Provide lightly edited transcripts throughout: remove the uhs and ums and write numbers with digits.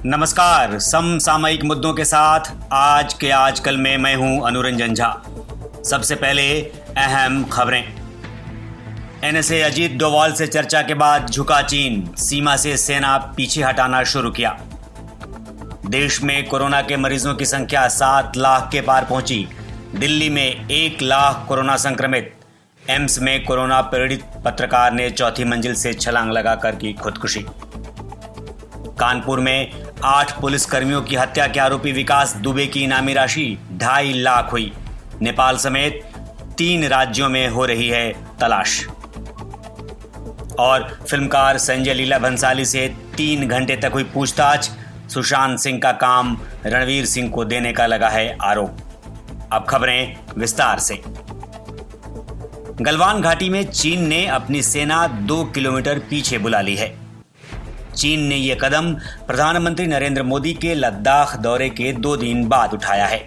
नमस्कार। समसामयिक मुद्दों के साथ आज के आजकल में मैं हूं अनुरंजन झा। सबसे पहले अहम खबरें। एनएसए अजीत डोभाल से चर्चा के बाद झुका चीन, सीमा से सेना पीछे हटाना शुरू किया। देश में कोरोना के मरीजों की संख्या 7 लाख के पार पहुंची। दिल्ली में 1 लाख कोरोना संक्रमित। एम्स में कोरोना पीड़ित पत्रकार ने चौथी मंजिल से छलांग लगाकर की खुदकुशी। कानपुर में 8 पुलिसकर्मियों की हत्या के आरोपी विकास दुबे की इनामी राशि 2.5 लाख हुई। नेपाल समेत 3 राज्यों में हो रही है तलाश। और फिल्मकार संजय लीला भंसाली से 3 घंटे तक हुई पूछताछ। सुशांत सिंह का काम रणवीर सिंह को देने का लगा है आरोप। अब खबरें विस्तार से। गलवान घाटी में चीन ने अपनी सेना 2 किलोमीटर पीछे बुला ली है। चीन ने यह कदम प्रधानमंत्री नरेंद्र मोदी के लद्दाख दौरे के 2 दिन बाद उठाया है।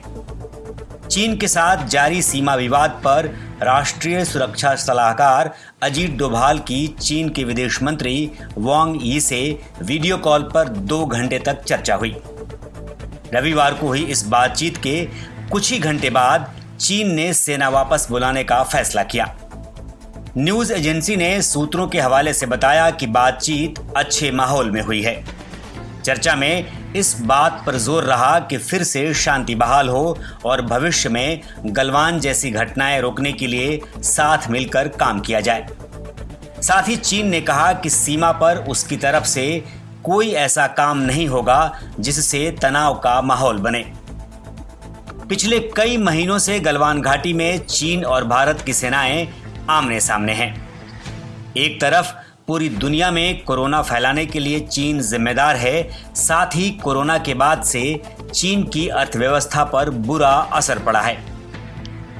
चीन के साथ जारी सीमा विवाद पर राष्ट्रीय सुरक्षा सलाहकार अजीत डोभाल की चीन के विदेश मंत्री वांग यी से वीडियो कॉल पर 2 घंटे तक चर्चा हुई। रविवार को हुई इस बातचीत के कुछ ही घंटे बाद चीन ने सेना वापस बुलाने का फैसला किया। न्यूज एजेंसी ने सूत्रों के हवाले से बताया कि बातचीत अच्छे माहौल में हुई है। चर्चा में इस बात पर जोर रहा कि फिर से शांति बहाल हो और भविष्य में गलवान जैसी घटनाएं रोकने के लिए साथ मिलकर काम किया जाए। साथ ही चीन ने कहा कि सीमा पर उसकी तरफ से कोई ऐसा काम नहीं होगा जिससे तनाव का माहौल बने। पिछले कई महीनों से गलवान घाटी में चीन और भारत की सेनाएं आमने सामने हैं। एक तरफ पूरी दुनिया में कोरोना फैलाने के लिए चीन जिम्मेदार है, साथ ही कोरोना के बाद से चीन की अर्थव्यवस्था पर बुरा असर पड़ा है।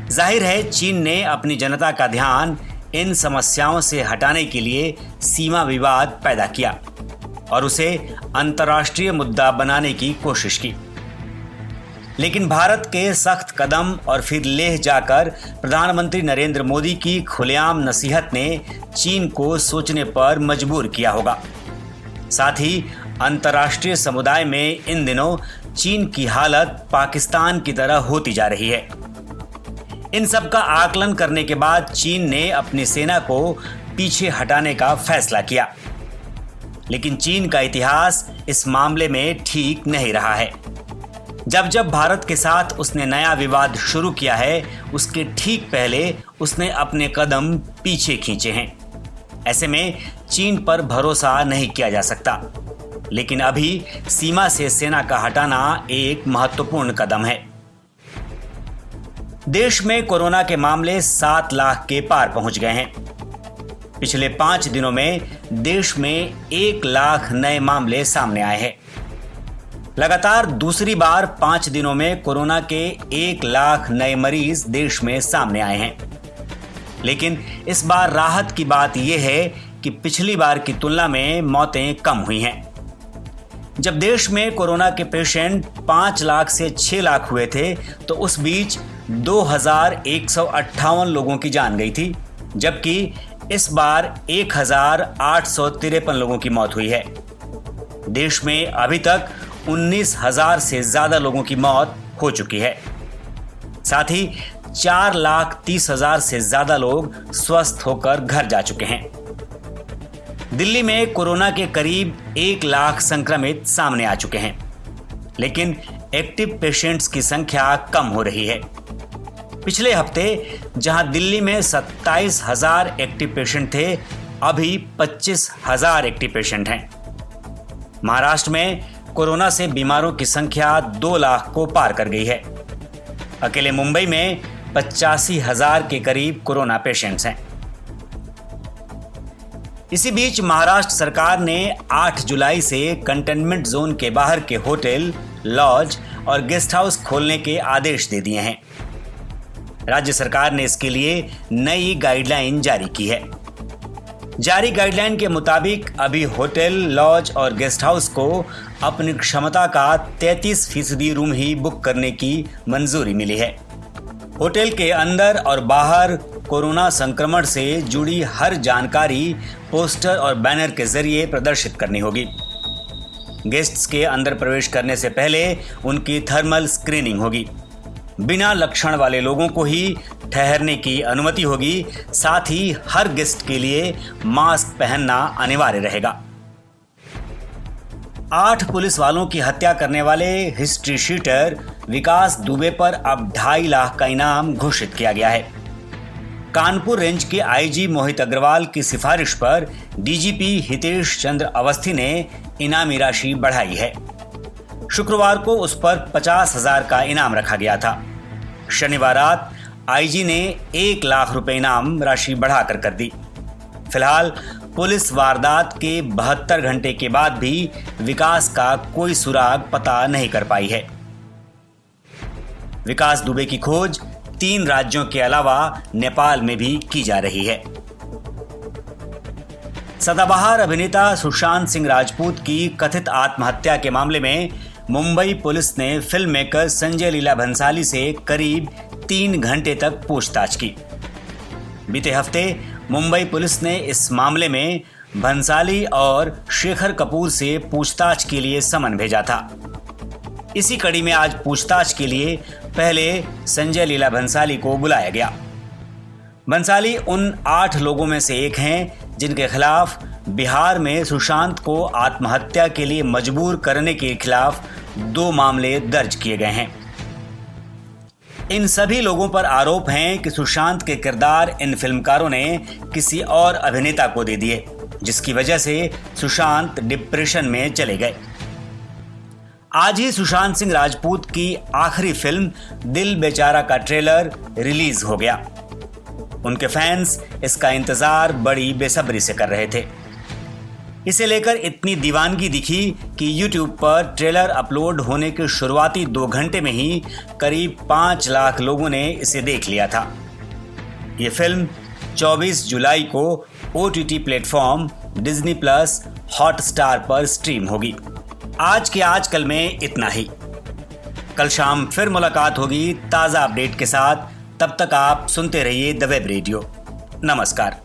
जाहिर है चीन ने अपनी जनता का ध्यान इन समस्याओं से हटाने के लिए सीमा विवाद पैदा किया और उसे अंतर्राष्ट्रीय मुद्दा बनाने की कोशिश की। लेकिन भारत के सख्त कदम और फिर लेह जाकर प्रधानमंत्री नरेंद्र मोदी की खुलेआम नसीहत ने चीन को सोचने पर मजबूर किया होगा। साथ ही अंतर्राष्ट्रीय समुदाय में इन दिनों चीन की हालत पाकिस्तान की तरह होती जा रही है। इन सब का आकलन करने के बाद चीन ने अपनी सेना को पीछे हटाने का फैसला किया। लेकिन चीन का इतिहास इस मामले में ठीक नहीं रहा है। जब भारत के साथ उसने नया विवाद शुरू किया है, उसके ठीक पहले उसने अपने कदम पीछे खींचे हैं। ऐसे में चीन पर भरोसा नहीं किया जा सकता। लेकिन अभी सीमा से सेना का हटाना एक महत्वपूर्ण कदम है। देश में कोरोना के मामले 7 लाख के पार पहुंच गए हैं। पिछले 5 दिनों में देश में 1 लाख नए मामले सामने आए हैं। लगातार दूसरी बार 5 दिनों में कोरोना के 1 लाख नए मरीज देश में सामने आए हैं। लेकिन इस बार राहत की बात यह है कि पिछली बार की तुलना में मौतें कम हुई हैं। जब देश में कोरोना के पेशेंट 5 लाख से 6 लाख हुए थे तो उस बीच 2158 लोगों की जान गई थी, जबकि इस बार 1853 लोगों की मौत हुई है। देश में अभी तक 19,000 से ज्यादा लोगों की मौत हो चुकी है। साथ ही 4,30,000 से ज्यादा लोग स्वस्थ होकर घर जा चुके हैं। दिल्ली में कोरोना के करीब 1 लाख संक्रमित सामने आ चुके हैं, लेकिन एक्टिव पेशेंट्स की संख्या कम हो रही है। पिछले हफ्ते जहां दिल्ली में 27,000 एक्टिव पेशेंट थे, अभी 25,000 एक्टिव पेशेंट हैं। महाराष्ट्र में कोरोना से बीमारों की संख्या 2 लाख को पार कर गई है। अकेले मुंबई में 85,000 के करीब कोरोना पेशेंट्स हैं। इसी बीच महाराष्ट्र सरकार ने 8 जुलाई से कंटेनमेंट जोन के बाहर के होटल, लॉज और गेस्ट हाउस खोलने के आदेश दे दिए हैं। राज्य सरकार ने इसके लिए नई गाइडलाइन जारी की है। जारी गाइडलाइन के मुताबिक अभी होटल, लॉज और गेस्ट हाउस को अपनी क्षमता का 33% रूम ही बुक करने की मंजूरी मिली है। होटल के अंदर और बाहर कोरोना संक्रमण से जुड़ी हर जानकारी पोस्टर और बैनर के जरिए प्रदर्शित करनी होगी। गेस्ट्स के अंदर प्रवेश करने से पहले उनकी थर्मल स्क्रीनिंग होगी। बिना लक्षण वाले लोगों को ही ठहरने की अनुमति होगी। साथ ही हर गेस्ट के लिए मास्क पहनना अनिवार्य रहेगा। 8 पुलिस वालों की हत्या करने वाले हिस्ट्री शीटर विकास दुबे पर अब 2.5 लाख का इनाम घोषित किया गया है। कानपुर रेंज के आईजी मोहित अग्रवाल की सिफारिश पर डीजीपी हितेश चंद्र अवस्थी ने इनामी राशि बढ़ाई है। शुक्रवार को उस पर 50,000 का इनाम रखा गया था। शनिवार रात आईजी ने 1 लाख रुपए इनाम राशि बढ़ाकर कर दी। फिलहाल पुलिस वारदात के 72 घंटे के बाद भी विकास का कोई सुराग पता नहीं कर पाई है। विकास दुबे की खोज 3 राज्यों के अलावा नेपाल में भी की जा रही है। सदाबहार अभिनेता सुशांत सिंह राजपूत की कथित आत्महत्या के मामले में मुंबई पुलिस ने फिल्म मेकर संजय लीला भंसाली से करीब 3 घंटे तक पूछताछ की। बीते हफ्ते मुंबई पुलिस ने इस मामले में भंसाली और शेखर कपूर से पूछताछ के लिए समन भेजा था। इसी कड़ी में आज पूछताछ के लिए पहले संजय लीला भंसाली को बुलाया गया। भंसाली उन 8 लोगों में से एक हैं जिनके खिलाफ बिहार में सुशांत को आत्महत्या के लिए मजबूर करने के खिलाफ 2 मामले दर्ज किए गए हैं। इन सभी लोगों पर आरोप हैं कि सुशांत के किरदार इन फिल्मकारों ने किसी और अभिनेता को दे दिए, जिसकी वजह से सुशांत डिप्रेशन में चले गए। आज ही सुशांत सिंह राजपूत की आखिरी फिल्म दिल बेचारा का ट्रेलर रिलीज हो गया। उनके फैंस इसका इंतजार बड़ी बेसब्री से कर रहे थे। इसे लेकर इतनी दीवानगी दिखी कि YouTube पर ट्रेलर अपलोड होने के शुरुआती 2 घंटे में ही करीब 5 लाख लोगों ने इसे देख लिया था। ये फिल्म 24 जुलाई को OTT platform Disney plus Hotstar पर स्ट्रीम होगी। आज के आजकल में इतना ही। कल शाम फिर मुलाकात होगी ताज़ा अपडेट के साथ। तब तक आप सुनते रहिए द वेब रेडियो। नमस्कार।